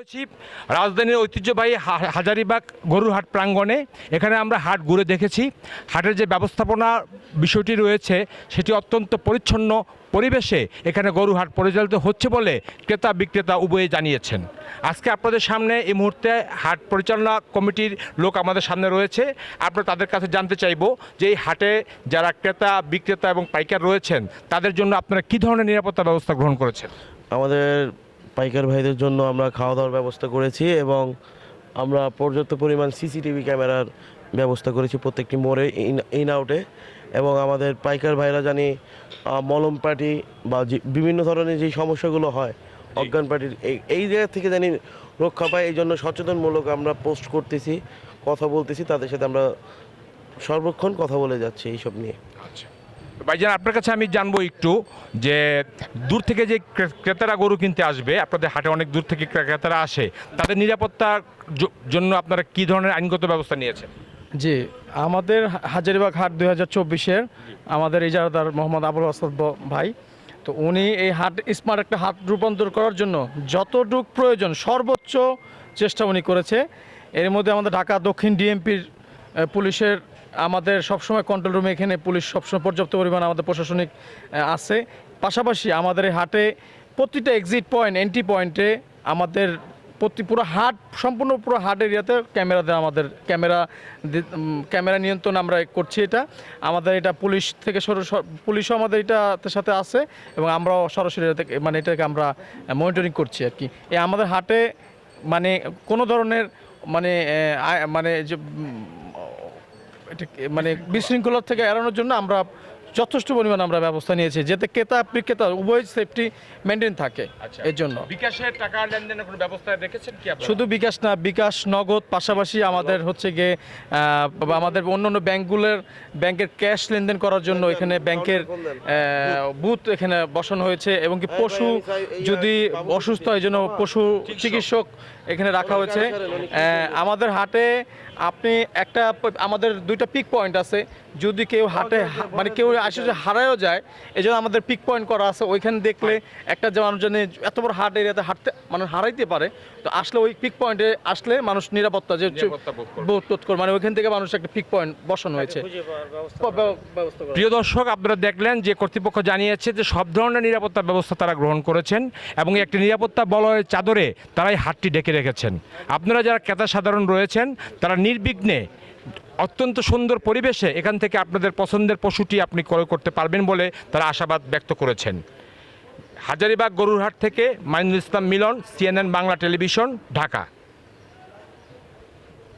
রয়েছি রাজধানীর ঐতিহ্যবাহী হাজারীবাগ গরুর হাট প্রাঙ্গণে। এখানে আমরা হাট ঘুরে দেখেছি। হাটের যে ব্যবস্থাপনা বিষয়টি রয়েছে সেটি অত্যন্ত পরিচ্ছন্ন পরিবেশে এখানে গরু হাট পরিচালিত হচ্ছে বলে ক্রেতা বিক্রেতা উভয়ে জানিয়েছেন। আজকে আপনাদের সামনে এই মুহূর্তে হাট পরিচালনা কমিটির লোক আমাদের সামনে রয়েছে। আমরা তাদের কাছে জানতে চাইব যে এই হাটে যারা ক্রেতা বিক্রেতা এবং পাইকার রয়েছেন তাদের জন্য আপনারা কী ধরনের নিরাপত্তা ব্যবস্থা গ্রহণ করেছেন। আমাদের পাইকার ভাইদের জন্য আমরা খাওয়া দাওয়ার ব্যবস্থা করেছি এবং আমরা পর্যাপ্ত পরিমাণ সিসিটিভি ক্যামেরার ব্যবস্থা করেছি প্রত্যেকটি মোড়ে ইন আউটে। এবং আমাদের পাইকার ভাইরা জানি মলম পার্টি বা বিভিন্ন ধরনের যে সমস্যাগুলো হয় অজ্ঞান পার্টির এই জায়গা থেকে জানি রক্ষা পায়। এই জন্য সচেতনমূলক আমরা পোস্ট করতেছি, কথা বলতেছি, তাদের সাথে আমরা সর্বক্ষণ কথা বলে যাচ্ছি এইসব নিয়ে। আচ্ছা ভাইজান, আপনার কাছে আমি জানবো একটু যে দূর থেকে যে ক্রেতারা গরু কিনতে আসবে, আপনাদের হাটে অনেক দূর থেকে ক্রেতারা আসে, তাদের নিরাপত্তার জন্য আপনারা কী ধরনের আইনগত ব্যবস্থা নিয়েছেন? জি, আমাদের হাজারীবাগ হাট 2024-এর আমাদের ইজারাদার মোহাম্মদ আবুল আসাদ ভাই, তো উনি এই হাট স্মার্ট একটা হাট রূপান্তর করার জন্য যতটুকু প্রয়োজন সর্বোচ্চ চেষ্টা উনি করেছে। এর মধ্যে আমাদের ঢাকা দক্ষিণ ডিএমপির পুলিশের আমাদের সবসময় কন্ট্রোল রুমে এখানে পুলিশ সবসময় পর্যাপ্ত পরিমাণ আমাদের প্রশাসনিক আছে। পাশাপাশি আমাদের এই হাটে প্রতিটা এক্সিট পয়েন্ট এন্ট্রি পয়েন্টে আমাদের পুরো হাট সম্পূর্ণ পুরো হাট এরিয়াতে ক্যামেরা দেওয়া, আমাদের ক্যামেরা নিয়ন্ত্রণ আমরা করছি। এটা আমাদের এটা পুলিশ থেকে পুলিশও আমাদের এটার সাথে আছে এবং আমরাও সরাসরি মানে এটাকে আমরা মনিটরিং করছি আর কি। আমাদের হাটে মানে কোনো ধরনের মানে মানে যে এটা মানে বিশৃঙ্খলার থেকে এড়ানোর জন্য আমরা যথেষ্ট পরিমাণ আমরা ব্যবস্থা নিয়েছি যাতে ক্রেতা বিক্রেতা উভয় সেফটি মেনটেন থাকে। এর জন্য বিকাশের টাকা লেনদেনের কোনো ব্যবস্থা রেখেছেন কি আপনারা? শুধু বিকাশ না, বিকাশ নগদ, পাশাপাশি আমাদের হচ্ছে গিয়ে আমাদের অন্যান্য ব্যাংকের ক্যাশ লেনদেন করার জন্য এখানে ব্যাংকের বুথ এখানে বসানো হয়েছে এবং কি পশু যদি অসুস্থ হয় জন্য পশু চিকিৎসক এখানে রাখা হয়েছে। আমাদের হাটে আপনি আমাদের 2টা পিক পয়েন্ট আছে, যদি কেউ হাটে মানে কেউ আসে হারায়ও যায় এই জন্য আমাদের পিক পয়েন্ট করা আছে। ওইখানে দেখলে একটা যে মানুষজনে এত বড় হাট এরিয়াতে মানুষ হারাইতে পারে, তো আসলে ওই পিক পয়েন্টে আসলে মানুষ নিরাপত্তা যে বোধ করে, মানে ওইখান থেকে মানুষ একটা পিক পয়েন্ট বসানো হয়েছে। প্রিয় দর্শক, আপনারা দেখলেন যে কর্তৃপক্ষ জানিয়েছে যে সব ধরনের নিরাপত্তা ব্যবস্থা তারা গ্রহণ করেছেন এবং একটি নিরাপত্তা বলয়ের চাদরে তারাই হাটটি ঢেকে রেখেছেন। আপনারা যারা ক্রেতা সাধারণ রয়েছেন তারা নির্বিঘ্নে অত্যন্ত সুন্দর পরিবেশে এখান থেকে আপনাদের পছন্দের পশুটি আপনি ক্রয় করতে পারবেন বলে তারা আশাবাদ ব্যক্ত করেছেন। হাজারীবাগ গরুর হাট থেকে মাইনুল ইসলাম মিলন, CNN বাংলা টেলিভিশন, ঢাকা।